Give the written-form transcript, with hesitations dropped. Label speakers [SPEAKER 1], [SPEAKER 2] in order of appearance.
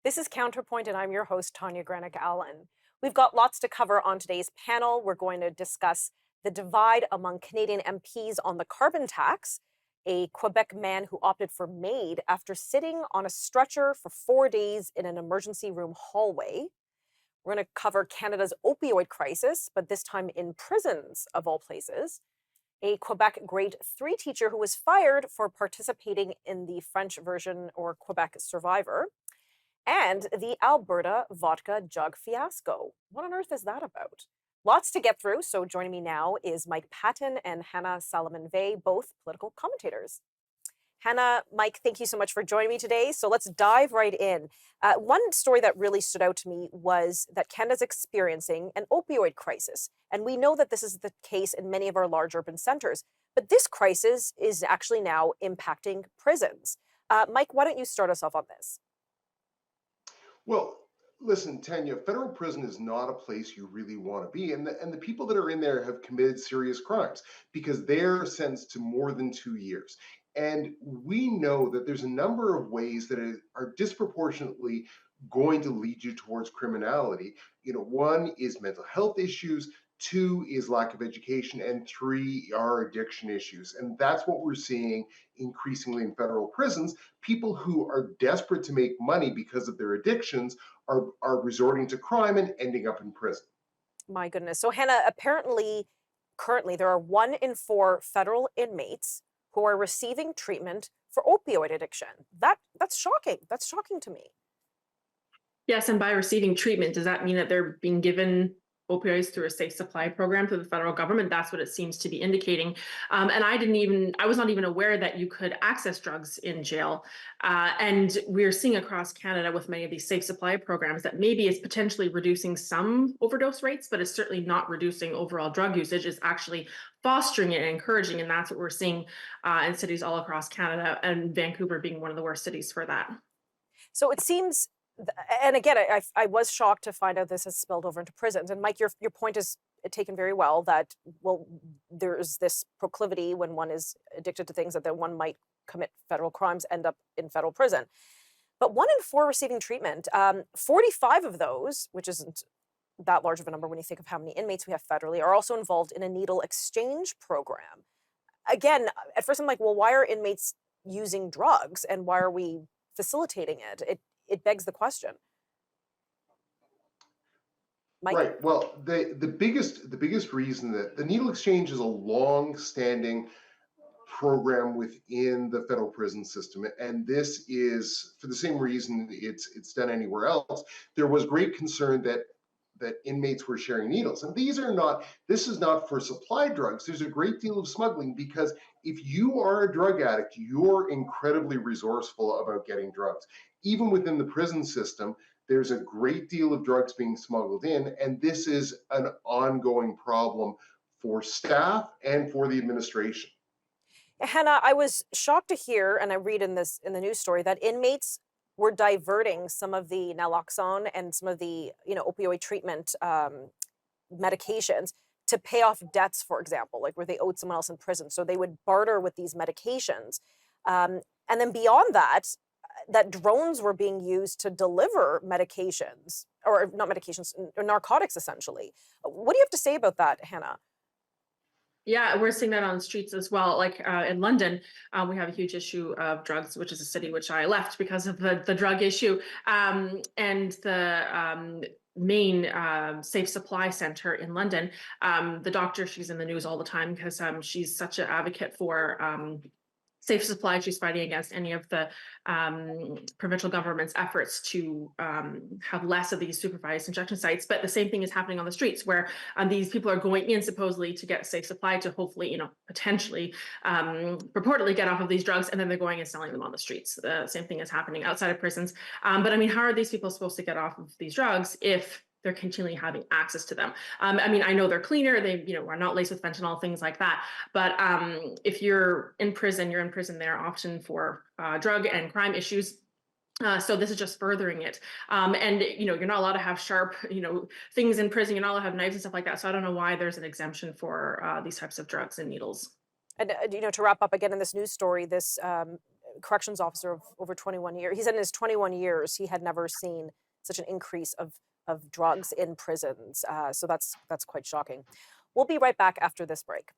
[SPEAKER 1] This is Counterpoint, and I'm your host, Tanya Granick-Allen. We've got lots to cover on today's panel. We're going to discuss the divide among Canadian MPs on the carbon tax, a Quebec man who opted for MAID after sitting on a stretcher for 4 days in an emergency room hallway. We're going to cover Canada's opioid crisis, but this time in prisons, of all places. A Quebec grade 3 teacher who was fired for participating in the French version or Quebec Survivor, and the Alberta vodka jug fiasco. What on earth is that about? Lots to get through, so joining me now is Mike Patton and Hannah Salamon-Vegh, both political commentators. Hannah, Mike, thank you so much for joining me today. So let's dive right in. One story that really stood out to me was that Canada's experiencing an opioid crisis. And we know that this is the case in many of our large urban centers. But this crisis is actually now impacting prisons. Mike, why don't you start us off on this?
[SPEAKER 2] Well, listen, Tanya, federal prison is not a place you really want to be. And the people that are in there have committed serious crimes because they're sentenced to more than 2 years. And we know that there's a number of ways that are disproportionately going to lead you towards criminality. One is mental health issues, two is lack of education, and three are addiction issues. And that's what we're seeing increasingly in federal prisons. People who are desperate to make money because of their addictions are resorting to crime and ending up in prison.
[SPEAKER 1] My goodness. So, Hannah, apparently, currently, there are 1 in 4 federal inmates who are receiving treatment for opioid addiction. That's shocking. That's shocking to me.
[SPEAKER 3] Yes, and by receiving treatment, does that mean that they're being given opioids through a safe supply program through the federal government? That's what it seems to be indicating. And I was not even aware that you could access drugs in jail. And we're seeing across Canada with many of these safe supply programs that maybe it's potentially reducing some overdose rates, but it's certainly not reducing overall drug usage. It's actually fostering it and encouraging. And that's what we're seeing in cities all across Canada, and Vancouver being one of the worst cities for that.
[SPEAKER 1] So it seems, and again, I was shocked to find out this has spilled over into prisons. And Mike, your point is taken very well that, well, there's this proclivity when one is addicted to things that then one might commit federal crimes, end up in federal prison. But 1 in 4 receiving treatment, 45 of those, which isn't that large of a number when you think of how many inmates we have federally, are also involved in a needle exchange program. Again, at first I'm like, well, why are inmates using drugs and why are we facilitating it? It begs the question. Mike?
[SPEAKER 2] Right. Well, the biggest reason that the needle exchange is a long-standing program within the federal prison system, and this is for the same reason it's done anywhere else. There was great concern that inmates were sharing needles, and this is not for supply drugs. There's a great deal of smuggling because if you are a drug addict, you're incredibly resourceful about getting drugs. Even within the prison system, there's a great deal of drugs being smuggled in, and this is an ongoing problem for staff and for the administration.
[SPEAKER 1] Hannah, I was shocked to hear, and I read in the news story, that inmates were diverting some of the naloxone and some of the opioid treatment medications to pay off debts, for example, like where they owed someone else in prison. So they would barter with these medications, and then beyond that, that drones were being used to deliver medications, or not medications, or narcotics, essentially. What do you have to say about that, Hannah?
[SPEAKER 3] Yeah, we're seeing that on the streets as well. Like in London, we have a huge issue of drugs, which is a city which I left because of the drug issue. And the main safe supply center in London, the doctor, she's in the news all the time because she's such an advocate for safe supply. She's fighting against any of the provincial government's efforts to have less of these supervised injection sites. But the same thing is happening on the streets where these people are going in supposedly to get safe supply to hopefully, potentially, purportedly get off of these drugs, and then they're going and selling them on the streets. The same thing is happening outside of prisons. But I mean, how are these people supposed to get off of these drugs if they're continually having access to them? I mean, I know they're cleaner, they, are not laced with fentanyl, things like that. But if you're in prison there often for drug and crime issues. So this is just furthering it. And, you're not allowed to have sharp, things in prison. You're not allowed to have knives and stuff like that. So I don't know why there's an exemption for these types of drugs and needles.
[SPEAKER 1] And to wrap up again in this news story, this corrections officer of over 21 years. He said in his 21 years, he had never seen such an increase of drugs in prisons. So that's quite shocking. We'll be right back after this break.